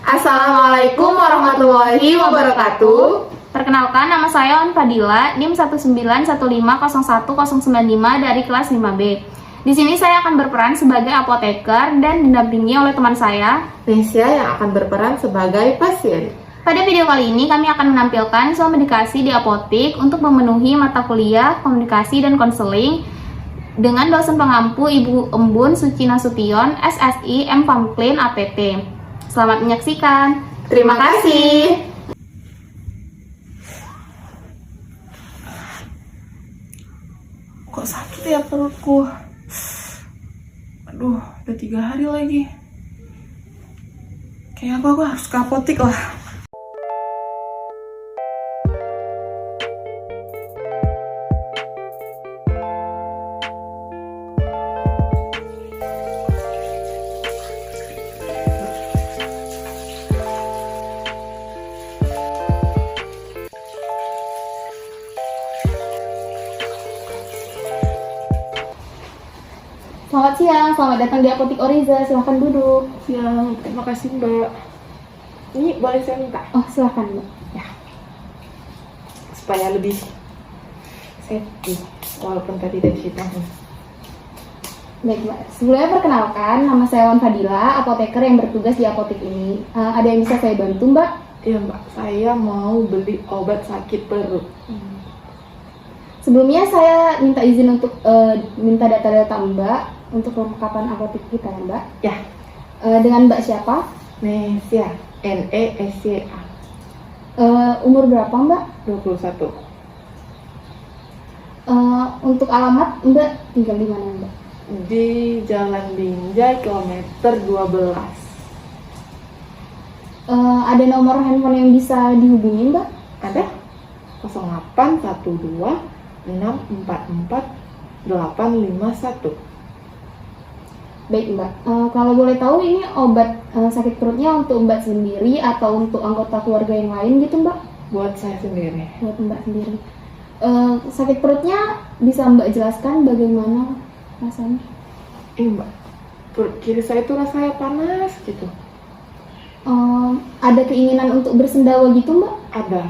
Assalamualaikum warahmatullahi wabarakatuh. Perkenalkan, nama saya On Fadila, NIM 191501095 dari kelas 5B. Di sini saya akan berperan sebagai apoteker dan didampingi oleh teman saya, Nesya, yang akan berperan sebagai pasien. Pada video kali ini kami akan menampilkan soal medikasi di apotik untuk memenuhi mata kuliah komunikasi dan konseling dengan dosen pengampu Ibu Embun Suci Nasution, SSI M Famklin APT. Selamat menyaksikan. Terima kasih. Kok sakit ya perutku? Aduh, udah 3 hari lagi. Kayaknya aku harus ke apotik lah. Selamat siang, selamat datang di Apotik Oriza. Silahkan duduk. Siang, terima kasih Mbak. Ini boleh saya minta? Oh, silahkan Mbak. Ya. Supaya lebih safety, walaupun tadi udah diceritain. Baik Mbak, sebelumnya perkenalkan, nama saya Wan Fadila, apoteker yang bertugas di apotik ini. Ada yang bisa saya bantu Mbak? Iya Mbak, saya mau beli obat sakit perut. Sebelumnya saya minta izin untuk minta data-data Mbak untuk kelengkapan apotik kita ya Mbak. Ya. Dengan Mbak siapa? Nesya, Nesya, Umur berapa Mbak? 21. Untuk alamat Mbak tinggal di mana Mbak? Di Jalan Binjai, kilometer 12. Ada nomor handphone yang bisa dihubungi Mbak? Ada 0812 644 851. Baik Mbak, kalau boleh tahu ini obat sakit perutnya untuk Mbak sendiri atau untuk anggota keluarga yang lain gitu Mbak? Buat saya sendiri. Buat Mbak sendiri. Sakit perutnya bisa Mbak jelaskan bagaimana rasanya? Ini Mbak, perut kiri saya itu rasanya panas gitu. Ada keinginan untuk bersendawa gitu Mbak? Ada.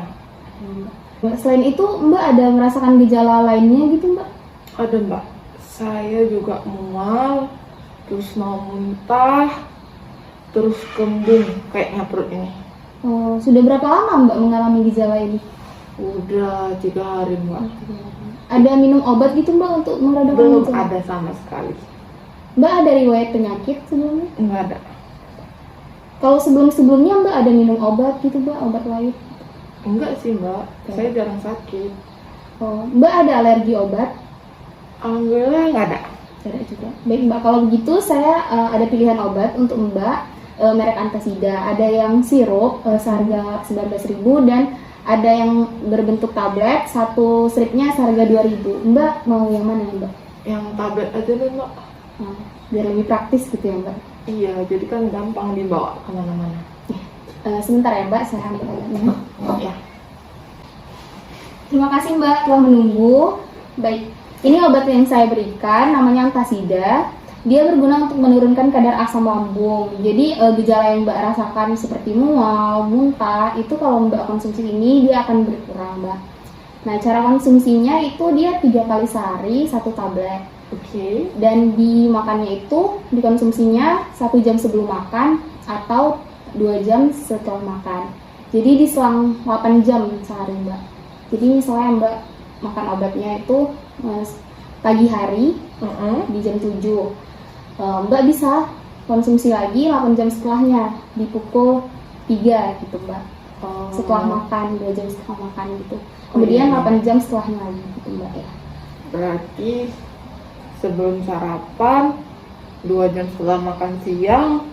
Mbak, selain itu Mbak ada merasakan gejala lainnya gitu Mbak? Ada Mbak, saya juga mual, terus mau muntah, terus kembung kayaknya perut ini. Sudah berapa lama Mbak mengalami gejala ini? Udah 3 hari Mbak. Ada minum obat gitu Mbak untuk meredakan Belum gejala? ada sama sekali. Mbak ada riwayat penyakit sebelumnya? Enggak ada. Kalau sebelum-sebelumnya Mbak ada minum obat gitu Mbak, obat lain? Enggak sih Mbak, saya jarang sakit. Mbak ada alergi obat? Alhamdulillah enggak ada. Ada juga. Baik Mbak, kalau begitu saya ada pilihan obat untuk Mbak, merek Antasida. Ada yang sirup seharga 19.000 dan ada yang berbentuk tablet, satu stripnya seharga 2.000. Mbak mau yang mana Mbak? Yang tablet aja deh Mbak. Biar lebih praktis gitu ya Mbak. Iya, jadi kan gampang dibawa kemana-mana. Sebentar ya Mbak, saya ambil obatnya. Ya. Terima kasih Mbak telah menunggu. Baik, ini obat yang saya berikan namanya Antasida. Dia berguna untuk menurunkan kadar asam lambung. Jadi gejala yang Mbak rasakan seperti mual, muntah, itu kalau Mbak konsumsi ini dia akan berkurang Mbak. Nah, cara konsumsinya itu dia 3 kali sehari 1 tablet. Oke. Dan dimakannya itu dikonsumsinya 1 jam sebelum makan atau 2 jam setelah makan. Jadi diselang 8 jam sehari Mbak. Jadi misalnya Mbak makan obatnya itu pagi hari di jam 7, Mbak bisa konsumsi lagi 8 jam setelahnya di pukul 3 gitu Mbak. Setelah makan, 2 jam setelah makan gitu. Kemudian 8 jam setelahnya lagi gitu Mbak ya. Berarti sebelum sarapan, 2 jam setelah makan siang,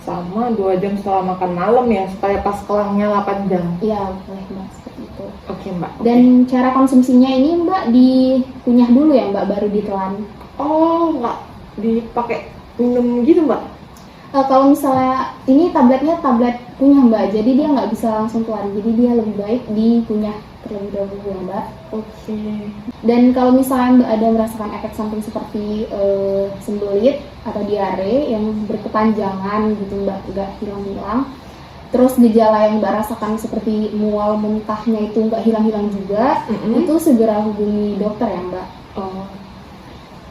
sama 2 jam setelah makan malam ya, supaya pas kelangnya 8 jam. Iya, boleh Mbak, seperti itu. Oke Mbak. Dan cara konsumsinya ini Mbak dikunyah dulu ya Mbak, baru ditelan. Oh, nggak dipakai minum gitu Mbak? Kalau misalnya ini tabletnya tablet kunyah Mbak, jadi dia nggak bisa langsung keluar, jadi dia lebih baik dikunyah terlebih dahulu ya Mbak. Oke. Dan kalau misalnya Mbak ada merasakan efek samping seperti sembelit atau diare yang berkepanjangan gitu Mbak, nggak hilang-hilang, terus gejala yang Mbak rasakan seperti mual, muntahnya itu nggak hilang-hilang juga, Mm-mm. itu segera hubungi dokter ya Mbak. Oh,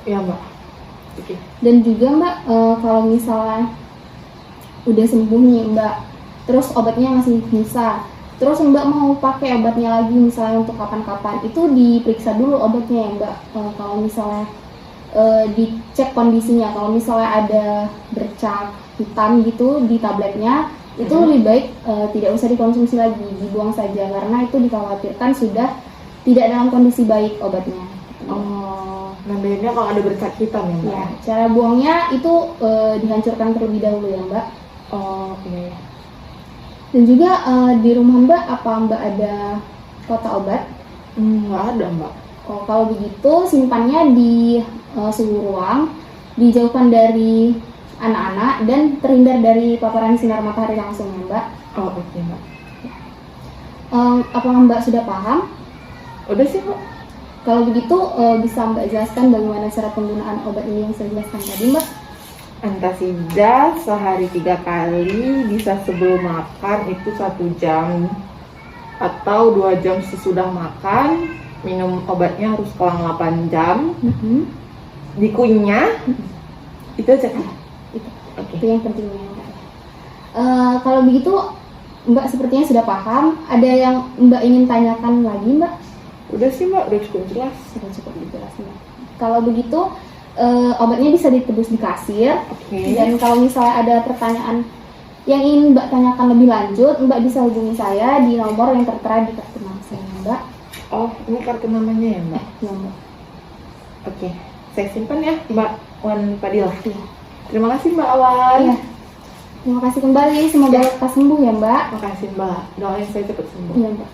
ya Mbak. Oke. Dan juga Mbak, kalau misalnya udah sembuh nih Mbak, terus obatnya masih bisa, terus Mbak mau pakai obatnya lagi misalnya untuk kapan-kapan, itu diperiksa dulu obatnya ya Mbak. Kalau misalnya dicek kondisinya, kalau misalnya ada bercak hitam gitu di tabletnya, itu lebih baik tidak usah dikonsumsi lagi, dibuang saja, karena itu dikhawatirkan sudah tidak dalam kondisi baik obatnya. Oh, nambahinnya kalau ada bercak hitam ya Mbak? Ya, cara buangnya itu dihancurkan terlebih dahulu ya Mbak. Oh, iya. Dan juga di rumah Mbak, apa Mbak ada kotak obat? Nggak ada Mbak. Oh, kalau begitu simpannya di suhu ruang, dijauhkan dari anak-anak dan terhindar dari paparan sinar matahari langsung ya Mbak. Oh, oke Mbak. Apa Mbak sudah paham? Udah sih Mbak. Kalau begitu bisa Mbak jelaskan bagaimana cara penggunaan obat ini yang saya jelaskan tadi Mbak? Antasida sehari 3 kali, bisa sebelum makan itu 1 jam atau 2 jam sesudah makan. Minum obatnya harus selang 8 jam. Dikunyah itu aja kan? Itu. Oke. Itu yang pentingnya Mbak. Kalau begitu Mbak sepertinya sudah paham. Ada yang Mbak ingin tanyakan lagi Mbak? Udah sih Mbak, udah cukup jelas. Sudah cukup dijelasin Mbak. Kalau begitu obatnya bisa ditebus di kasir. Oke. Dan kalau misalnya ada pertanyaan yang ingin Mbak tanyakan lebih lanjut, Mbak bisa hubungi saya di nomor yang tertera di kartu nama saya Mbak. Oh, ini kartu namanya ya Mbak? Ya Mbak. Oke, saya simpan ya Mbak Wan Padilla. Iya. Terima kasih Mbak Awan. Iya. Terima kasih kembali. Semoga lekas sembuh ya Mbak. Makasih Mbak, doain saya cepat sembuh. Iya Mbak.